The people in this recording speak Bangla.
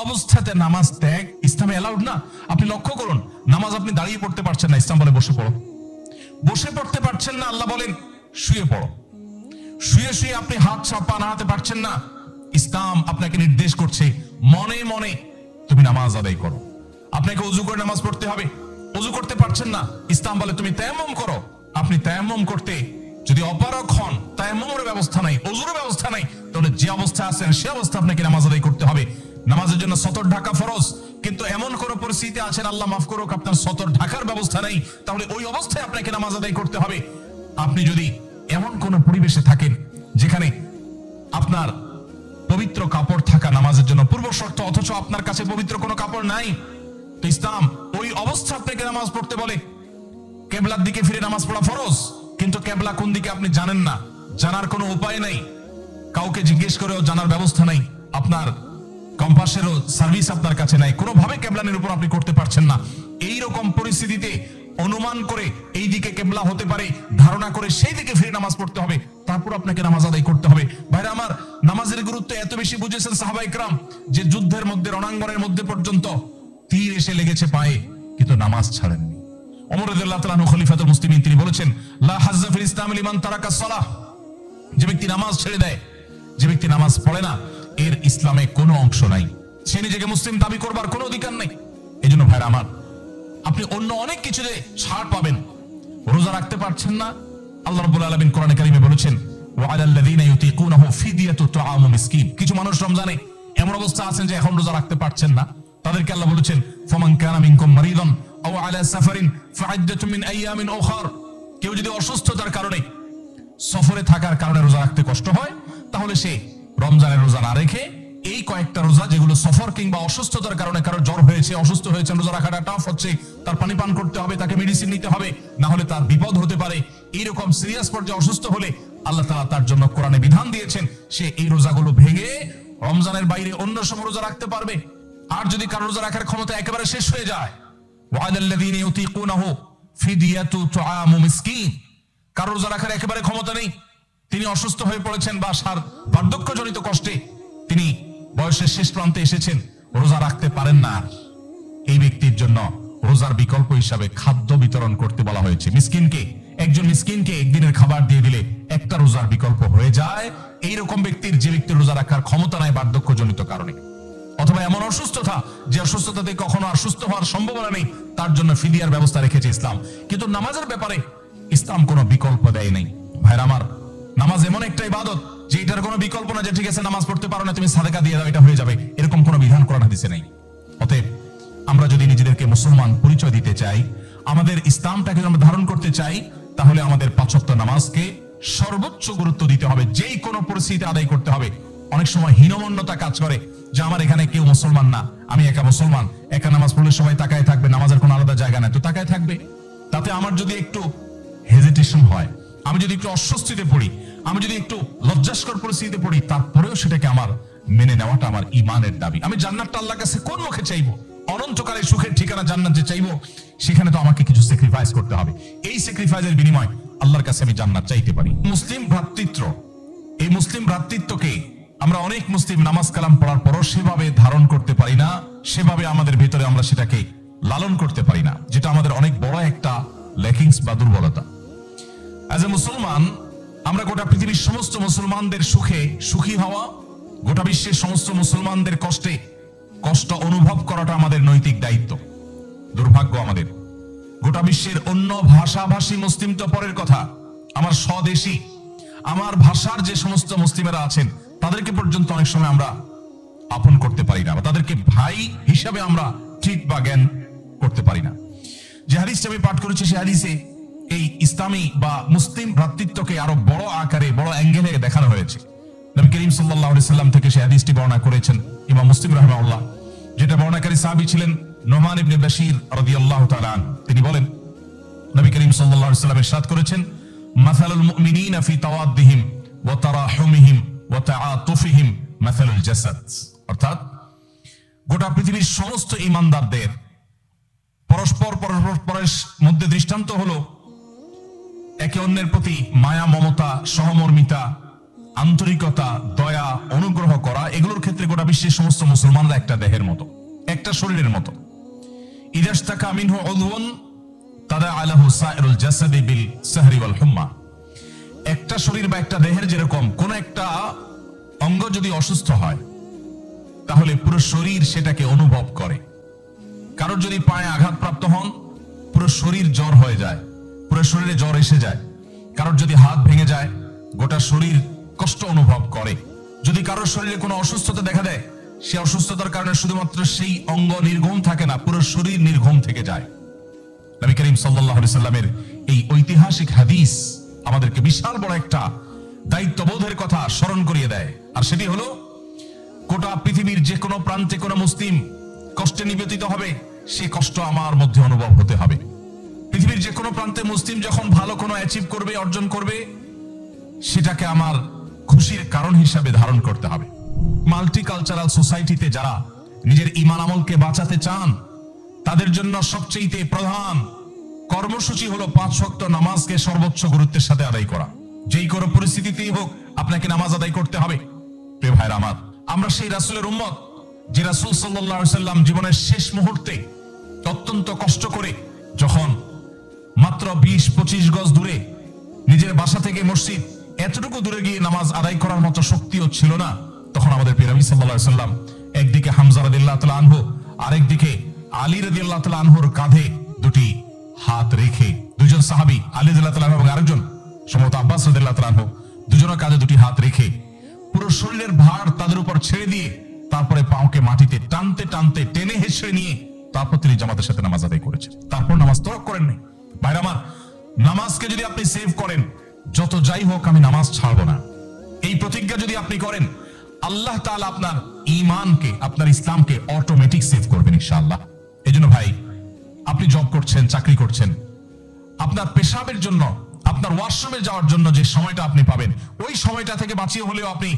অবস্থাতে নামাজ ত্যাগ ইসলামে অ্যালাউড না। আপনি লক্ষ্য করুন, নামাজ আপনি দাঁড়িয়ে পড়তে পারছেন না, ইসলাম বলে বসে পড়ো। বসে পড়তে পারছেন না, আল্লাহ বলেন শুয়ে পড়ো। শুয়ে শুয়ে আপনি হাত পা নাড়াতে পারছেন না, ইসলাম আপনাকে নির্দেশ করছে মনে মনে তুমি নামাজ আদায় করো। আপনাকে ওযু করে নামাজ পড়তে হবে, ওযু করতে পারছেন না, ইসলাম বলে তুমি তায়াম্মুম করো। আপনি তায়াম্মুম করতে যদি অপারগ হন, তায়াম্মুমের ব্যবস্থা নাই, ওযুর ব্যবস্থা নাই, তাহলে যে অবস্থা আছেন সে অবস্থা আপনাকে নামাজ আদায় করতে হবে। নামাজের জন্য সতর ঢাকা ফরজ, কিন্তু এমন কোন পরিস্থিতি আছেন আল্লাহ মাফ করুক আপনার সতর ঢাকার ব্যবস্থা নেই, তাহলে ওই অবস্থায় আপনাকে নামাজ আদায় করতে হবে। আপনি যদি এমন কোন পরিবেশে থাকেন যেখানে আপনার পবিত্র কাপড় থাকা নামাজের জন্য পূর্ব শর্ত, অথচ আপনার কাছে পবিত্র কোনো কাপড় নাই, তো ইসলাম ওই অবস্থা আপনাকে নামাজ পড়তে বলে। কেবলার দিকে ফিরে নামাজ পড়া ফরজ, কিন্তু কেবলা কোন দিকে আপনি জানেন না, জানার কোনো উপায় নাই, কাউকে জিজ্ঞেস করেও জানার ব্যবস্থা নাই, আপনার কম্পাসেরও সার্ভিস আপনার কাছে নাই, কোনোভাবে কেবলানের উপর আপনি করতে পারছেন না। এই রকম পরিস্থিতিতে অনুমান করে এই দিকে কেবলা হতে পারে ধারণা করে সেই দিকে ফিরে নামাজ পড়তে হবে, তারপর আপনাকে নামাজ আদায় করতে হবে। ভাইরা আমার, নামাজের গুরুত্ব এত বেশি বুঝেছেন সাহাবায়ে কেরাম যে যুদ্ধের মধ্যে, রণাঙ্গনের মধ্যে পর্যন্ত তীর এসে লেগেছে পায়ে, কিন্তু নামাজ ছাড়েননি। ওমর রাদিয়াল্লাহু তাআলা আনহু খলিফাতুল মুসলিমিন, তিনি বলেছেন লা হাজ্জা ফিল ইসলাম লিমান তারাকাস সালাহ, যে ব্যক্তি নামাজ ছেড়ে দেয়, যে ব্যক্তি নামাজ পড়ে না, এর ইসলামে কোনো অংশ নাই, সে নিজেকে মুসলিম দাবি করবার কোনো অধিকার নেই। এজন্য ভাইরা আমার, আপনি অন্য অনেক কিছুতে ছাড় পাবেন, রোজা রাখতে পারছেন না, আল্লাহ রাব্বুল আলামিন কোরআনে কারিমে বলেছেন ওয়া আলাল্লাযীনা ইউতিকুনাহু ফিদিয়াতু তুআমু মিসকিন। কিছু মানুষ রমজানে এমন অবস্থা আছেন যে এখন রোজা রাখতে পারছেন না, তাদেরকে আল্লাহ বলেছেন ফামান কানা মিনকুম মারিদান আও আলা সাফারিন ফাইদ্দাতুম মিন আইয়ামিন উখার। কেউ যদি অসুস্থতার কারণে, সফরে থাকার কারণে রোজা রাখতে কষ্ট হয়, তাহলে সে রমজানের রোজা না রেখে এই কয়েকটা রোজা যেগুলো সফর কিংবা অসুস্থতার কারণে, কারো জ্বর হয়েছে, অসুস্থ হয়েছে, রোজা রাখাটা টাফ হচ্ছে, তার পানি পান করতে হবে, তাকে মেডিসিন নিতে হবে, না হলে তার বিপদ হতে পারে, এইরকম সিরিয়াস পর্যায়ে অসুস্থ হলে আল্লাহ তাআলা তার জন্য কোরআনে বিধান দিয়েছেন সে এই রোজাগুলো ভেঙে রমজানের বাইরে অন্য সময় রোজা রাখতে পারবে। আর যদি কারো রোজা রাখার ক্ষমতা একেবারে শেষ হয়ে যায়, ওয়ালাল্লাযীনা ইউতিকুনাহু ফিদিয়াতু তুআমু মিসকিন, কারো রোজা রাখার একেবারে ক্ষমতা নেই, তিনি অসুস্থ হয়ে পড়েছেন বা বার্ধক্যজনিত কষ্টে তিনি বয়সের শেষ প্রান্তে এসেছেন, রোজা রাখতে পারেন না, এই ব্যক্তির জন্য রোজার বিকল্প হিসাবে খাদ্য বিতরণ করতে বলা হয়েছে। মিসকিনকে, একজন মিসকিনকে একদিনের খাবার দিয়ে দিলে একটা রোজার বিকল্প হয়ে যায়। এইরকম ব্যক্তির, যে ব্যক্তির রোজা রাখার ক্ষমতা নাই বার্ধক্যজনিত কারণে, অথবা এমন অসুস্থতা যে অসুস্থতাতে কখনো আর সুস্থ হওয়ার সম্ভাবনা নেই, তার জন্য ফিদিয়ার ব্যবস্থা রেখেছে ইসলাম। কিন্তু নামাজের ব্যাপারে ইসলাম কোনো বিকল্প দেয় নাই। ভাইরা আমার, নামাজ এমন একটা ইবাদত যে এটার কোনো বিকল্প না যে ঠিক আছে নামাজ পড়তে পারো না, তুমি সাদাকা দিয়ে দাও, এটা হয়ে যাবে, এরকম কোনো বিধান কোরআন হাদিসে নেই। অতএব আমরা যদি নিজেদেরকে মুসলমান পরিচয় দিতে চাই, আমাদের ইসলামটাকে আমরা ধারণ করতে চাই, তাহলে আমাদের ৫ ওয়াক্ত নামাজকে সর্বোচ্চ গুরুত্ব দিতে হবে, যেই কোনো পরিস্থিতিতে আদায় করতে হবে। অনেক সময় হীনমন্যতা কাজ করে যে আমার এখানে কেউ মুসলমান না, আমি একা মুসলমান, একা নামাজ পড়লে সবাই তাকায় থাকবে, নামাজের কোনো আলাদা জায়গা নাই, তো তাকায় থাকবে। তাতে আমার যদি একটু হেজিটেশন হয়, আমি যদি একটু অস্বস্তিতে পড়ি, আমি যদি একটু লজ্জাস্কর পরিস্থিতিতে পড়ি, তারপরেও সেটাকে আমার মেনে নেওয়াটা আমার ঈমানের দাবি। আমি জান্নাতটা আল্লাহর কাছে কোন মুখে চাইবো? অনন্তকালের সুখের ঠিকানা জান্নাত যে চাইবো, সেখানে তো আমাকে কিছু স্যাক্রিফাইস করতে হবে। এই স্যাক্রিফাইসের বিনিময় আল্লাহর কাছে আমি জান্নাত চাইতে পারি। মুসলিম ভ্রাতৃত্ব, এই মুসলিম ভ্রাতৃত্বকে আমরা অনেক মুসলিম নামাজ কালাম পড়ার পরও সেভাবে ধারণ করতে পারি না, সেভাবে আমাদের ভিতরে আমরা সেটাকে লালন করতে পারি না, যেটা আমাদের অনেক বড় একটা ল্যাকিংস বা দুর্বলতা। অ্যাজ এ মুসলমান, আমরা গোটা পৃথিবীর সমস্ত মুসলমানদের সুখে সুখী হওয়া, গোটা বিশ্বের সমস্ত মুসলমানদের কষ্টে কষ্ট অনুভব করাটা আমাদের নৈতিক দায়িত্ব। দুর্ভাগ্য আমাদের, গোটা বিশ্বের অন্য ভাষাভাষী মুসলিম তো পরের কথা, আমার স্বদেশী, আমার ভাষার যে সমস্ত মুসলিমেরা আছেন তাদেরকে পর্যন্ত অনেক সময় আমরা আপন করতে পারি না, বা তাদেরকে ভাই হিসাবে আমরা ট্রিট বা জ্ঞান করতে পারি না। যে হাদিসটা আমি পাঠ করেছি, সে হাদিসে এই ইসলামী বা মুসলিম ভ্রাতৃত্বকে আরো বড় আকারে, বড় অ্যাঙ্গেলে দেখানো হয়েছে। নবী করিম সাল্লাল্লাহু আলাইহি সাল্লাম থেকে সেই হাদিসটি বর্ণনা করেছেন ইমাম মুসলিম রাহিমাহুল্লাহ, যেটা বর্ণনাকারী সাহাবী ছিলেন নোমান ইবনে বাশীর রাদিয়াল্লাহু তাআলা আনহু। তিনি বলেন, নবী করিম সাল্লাল্লাহু আলাইহি সাল্লাম ইরশাদ করেছেন, মাসালুল মুমিনিনা ফি তাওয়াদ্দিহিম ওয়া তারাহুমিহিম ওয়া তাআতুফিহিম মাসালুল জাসাদ। অর্থাৎ গোটা পৃথিবীর সমস্ত ঈমানদারদের পরস্পরের মধ্যে দৃষ্টান্ত হলো একে অন্যের প্রতি মায়া, মমতা, সহমর্মিতা, আন্তরিকতা, দয়া, অনুগ্রহ করা, এগুলোর ক্ষেত্রে গোটা বিশ্বের সমস্ত মুসলমানরা একটা দেহের মতো, একটা শরীরের মতো। ইদাশতাকা মিনহু উযওয়ান তাদা আলাহু সাইরুল জাসাদি বিল সাহরি ওয়াল হুম্মা। একটা শরীর বা একটা দেহের যেরকম কোন একটা অঙ্গ যদি অসুস্থ হয় তাহলে পুরো শরীর সেটাকে অনুভব করে। কারোর যদি পায়ে আঘাতপ্রাপ্ত হন পুরো শরীর জ্বর হয়ে যায়, পুরো শরীরে জ্বর এসে যায়। কারোর যদি হাত ভেঙে যায় গোটা শরীর কষ্ট অনুভব করে। যদি কারোর শরীরে কোনো অসুস্থতা দেখা দেয় সে অসুস্থতার কারণে শুধুমাত্র সেই অঙ্গ নির্ঘুম থাকে না, পুরো শরীর নির্ঘুম থেকে যায়। নবী করিম সাল্লাল্লাহু আলাইহি সাল্লামের এই ঐতিহাসিক হাদিস আমাদেরকে বিশাল বড় একটা দায়িত্ববোধের কথা স্মরণ করিয়ে দেয়। আর সেটি হলো গোটা পৃথিবীর যে কোনো প্রান্তে কোনো মুসলিম কষ্টে নিবেদিত হবে সে কষ্ট আমার মধ্যে অনুভব হতে হবে। পৃথিবীর যে কোনো প্রান্তে মুসলিম যখন ভালো কোনো অ্যাচিভ করবে, অর্জন করবে, সেটাকে আমার খুশির কারণ হিসাবে ধারণ করতে হবে। মাল্টিকালচারাল সোসাইটিতে যারা নিজের ঈমান আমলকে বাঁচাতে চান তাদের জন্য সবচেয়ে প্রধান কর্মসূচি হলো 5 ওয়াক্ত নামাজকে সর্বোচ্চ গুরুত্বের সাথে আদায় করা। যেই কোনো পরিস্থিতিতেই হোক আপনাকে নামাজ আদায় করতে হবে। প্রিয় ভাইরা আমার, আমরা সেই রাসূলের উম্মত যে রাসূল সাল্লাল্লাহু আলাইহি সাল্লাম জীবনের শেষ মুহূর্তে অত্যন্ত কষ্ট করে যখন মাত্র 20-25 গজ দূরে নিজের বাসা থেকে মসজিদ এতটুকু দূরে গিয়ে নামাজ আদায় করার মতো শক্তিও ছিল না, তখন আমাদের প্রিয় নবী সাল্লাল্লাহু আলাইহি সাল্লাম একদিকে হামজা রাদিয়াল্লাহু তাআলা আনহু আরেকদিকে আলী রাদিয়াল্লাহু তাআলা আনহুর কাঁধে দুটি হাত রেখে, দুইজন সাহাবী আলী রাদিয়াল্লাহু তাআলা এবং আরেকজন সম্ভবত আব্বাস রাদিয়াল্লাহু তাআলা আনহু, দুজনের কাঁধে দুটি হাত রেখে পুরো শরীরের ভার তাদের উপর ছেড়ে দিয়ে তারপরে পাওকে মাটিতে টানতে টানতে টেনে হেঁচড়ে নিয়ে তারপর তিনি জামাতের সাথে নামাজ আদায় করেছেন। তারপর নামাজ তরক করেন নাই। ভাইরা আমার, নামাজকে যদি আপনি সেভ করেন, যত যাই হোক আমি নামাজ ছাড়বো না, এই প্রতিজ্ঞা যদি আপনি করেন, আল্লাহ তাআলা আপনার ঈমানকে, আপনার ইসলামকে অটোমেটিক সেভ করবেন ইনশাআল্লাহ। এজন্য ভাই, আপনি জব করছেন, চাকরি করছেন, আপনার পেশাবের জন্য, আপনার ওয়াশরুমে যাওয়ার জন্য যে সময়টা আপনি পাবেন ওই সময়টা থেকে বাঁচিয়ে হলেও আপনি